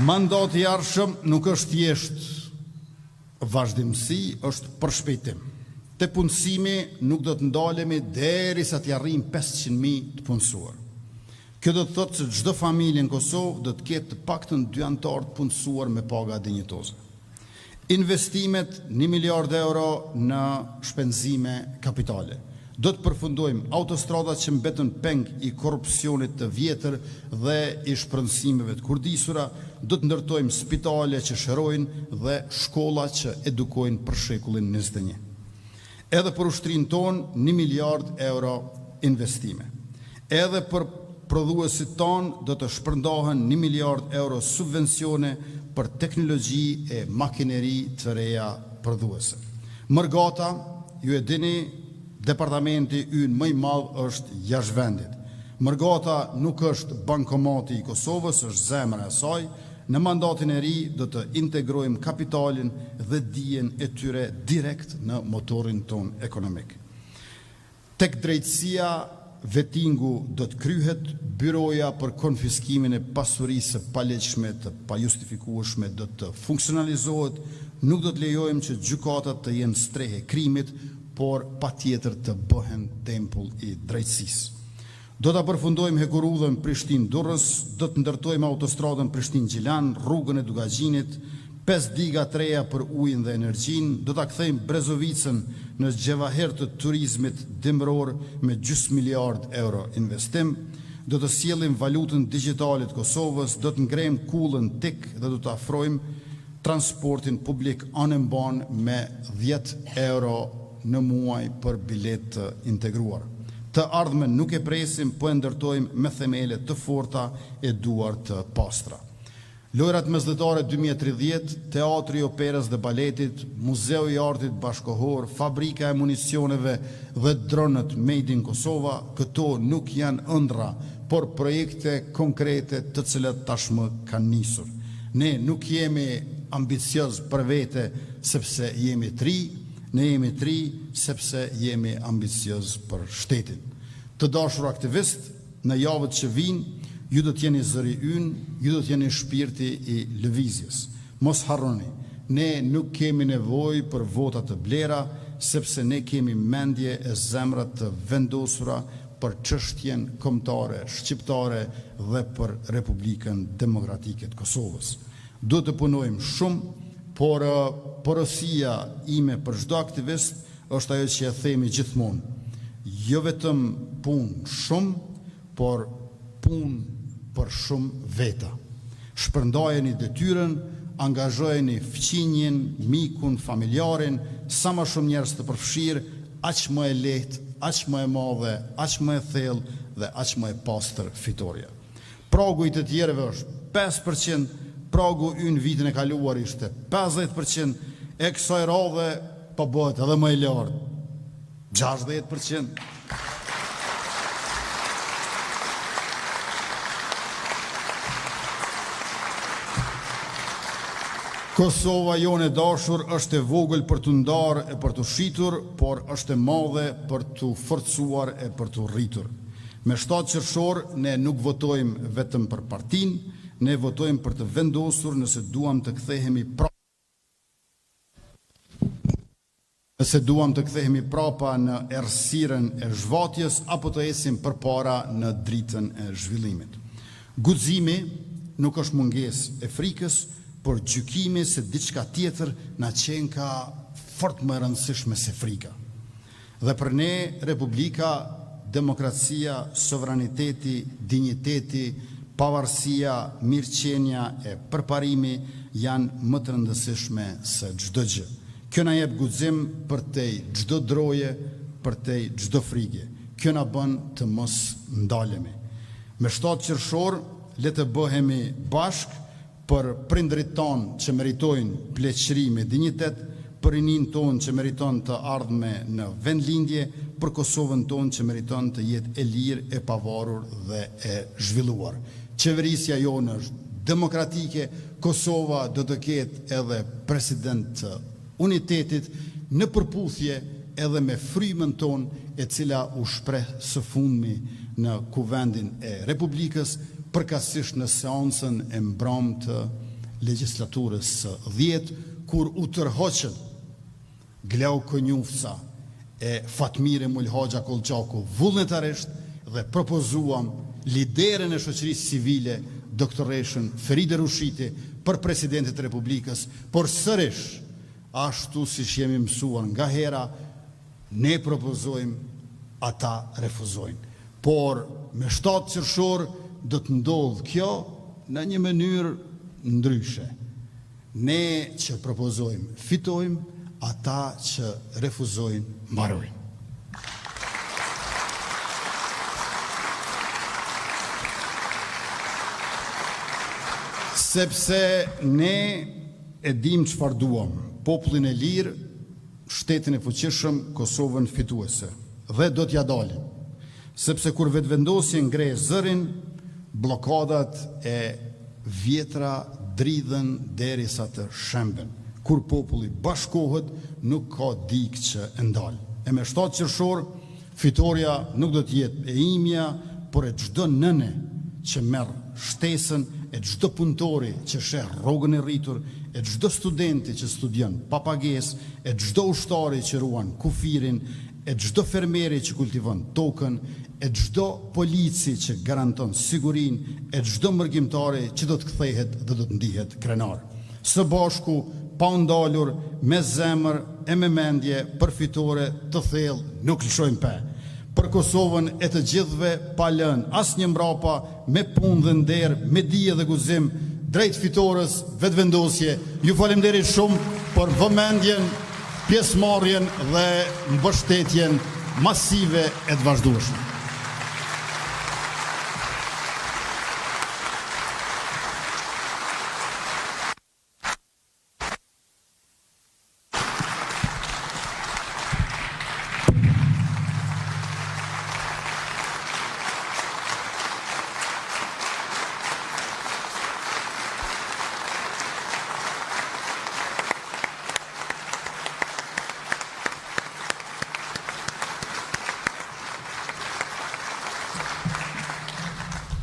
Mandati i ardhshëm nuk është thjesht vazhdimsi, është përshpejtim. Te punësimi nuk do të ndalemi derisa të arrijmë 500.000 të punësuar. Kjo do të thotë se çdo familje në Kosovë do të ketë të paktën 2 anëtar të punësuar me paga dinjitoze. Investimet 1 miliard euro në shpenzime kapitale. Do të përfundojmë autostradat që mbetën peng i korrupsionit të vjetër dhe i shpërndësimeve të kurdisura, do të ndërtojmë spitale që shërojnë dhe shkolla që edukojnë për shekullin 21. Edhe për ushtrinë tonë 1 miliard euro investime. Edhe për prodhuesit tonë do të shpërndahen 1 miliard euro subvencione për teknologji e makineri të reja prodhuese. Mërgata, ju e dini, departamenti ynë më i madh është jashtë vendit. Mërgata nuk është bankomati i Kosovës, është zemra e saj. Në mandatin e ri do të integrojmë kapitalin dhe dijen e tyre direkt në motorin ton ekonomik. Tek drejtësia, vetingu do të kryhet, byroja për konfiskimin e pasurisë së palegjshme të pajustifikueshme do të funksionalizohet, nuk do të lejojmë që gjykatat të jenë strehe krimit, por patjetër të bëhen tempull i drejtësisë. Do të përfundojmë hekurudhën Prishtinë-Durrës, do të ndërtojmë autostradën Prishtinë-Gjilan, rrugën e Dugagjinit, 5 diga të reja për ujin dhe energjin, do të kthejmë Brezovicën në gjevaher të turizmit dimror me gjys miliard euro investim, do të sjellim valutën digitalit Kosovës, do të ngrejmë kullën TIK dhe do të afrojmë transportin publik anëmban me 10 euro në muaj për bilet të integruar. Të ardhmen nuk e presim, po e ndërtojmë me themele të forta e duar të pastra. Lojrat mesdhetare 2030, Teatri i Operës dhe Baletit, Muzeu i Artit Bashkohor, Fabrika e Municioneve dhe dronët Made in Kosova, këto nuk janë ëndra, por projekte konkrete të cilat tashmë kanë nisur. Ne nuk jemi ambicioz për vete sepse jemi tri, ne jemi tri sepse jemi ambicioz për shtetin. Të dashur aktivist, në javët që vinë, ju do t'jeni zëri ynë, ju do t'jeni shpirti i lëvizjes. Mos harroni, ne nuk kemi nevojë për vota të blera, sepse ne kemi mendje e zemra të vendosura për çështjen kombëtare shqiptare dhe për Republikën Demokratike të Kosovës. Do të punojmë shumë, por porosia ime për çdo aktivist është ajo që e themi gjithmonë. Jo vetëm punë shumë, por punë për shumë veta. Shpërndajeni detyrën, angazhojeni fqinjen, mikun, familjarin, sa më shumë njerëz të përfshirë, aq më e lehtë, aq më e madhe, aq më e thellë dhe aq më e pastër fitoria. Pragu i të tjerëve është 5%, pragu ynë vitin e kaluar ishte 50%, e kësaj radhe po bëhet edhe më i lartë, 60%. Kosova jone dashur është e vogël për të ndarë e për të shitur, por është e madhe për të forcuar e për të rritur. Me 7 qershor ne nuk votojmë vetëm për partinë, ne votojmë për të vendosur nëse duam të kthehemi prapa në errësirën e zhvatjes apo të ecim përpara në dritën e zhvillimit. Guximi nuk është mungesë e frikës, por gjykimi se diçka tjetër na qenë ka fort më rëndësishme se frika. Dhe për ne Republika, demokracia, sovraniteti, dinjiteti, pavarësia, mirëqenia e përparimi janë më të rëndësishme se çdo gjë. Kjo na jep guxim për te çdo droje, për te çdo frikë. Kjo na bën të mos ndalemi. Me 7 qershor le të bëhemi bashkë për prindrit tonë që meritojnë pleqëri me dinjitet, për rinin tonë që meriton të ardhme në vendlindje, për Kosovën tonë që meriton të jetë e lirë, e pavarur dhe e zhvilluar. Qeverisja jonë është demokratike, Kosova do të ketë edhe president të unitetit në përputhje edhe me frymën tonë e cila u shpreh së fundmi në kuvendin e Republikës, përkatësisht në seancën e mbrëmtë legjislaturës së 10, kur u tërhoqën Glau Konjufca e Fatmire Mulhoxha Kolçaku vullnetarisht dhe propozuam liderën e shoqërisë civile, doktoreshën Feride Rushiti, për presidentit të Republikës, por sërish, ashtu si jemi mësuar nga hera, ne propozojmë, ata refuzojnë. Por me 7 qershor do të ndodhë kjo në një mënyrë ndryshe. Ne që propozojmë fitojmë, ata që refuzojnë mbarojnë. Sepse ne e dim çfarë duam, popullin e lirë, shtetin e fuqishëm, Kosovën fituese, dhe do t'ja dalim. Sepse kur vetëvendosje ngre zërin, blokadat e vjetra dridhen derisa të shemben. Kur populli bashkohet, nuk ka dikë që e ndalë. E me 7 qershor, fitoria nuk do t'jetë e imja, por e çdo nëne që merr shtesën, e çdo punëtori që sheh rrogën e rritur, e çdo studenti që studion pa pagesë, e çdo ushtari që ruan kufirin, e çdo fermeri që kultivon tokën, e çdo polici që garanton sigurinë, e çdo mërgjimtari që do të kthehet dhe do të ndihet krenar. Së bashku, pa ndalur, me zemër e me mendje, për fitore të thellë nuk lëshojmë pe. Për Kosovën e të gjithëve pa lënë asnjë mbrapa, me punë dhe nder, me dije dhe guzim, drejt fitores, vetëvendosje. Ju faleminderit shumë për vëmendjen, pjesëmarrjen dhe mbështetjen masive e të vazhdueshme.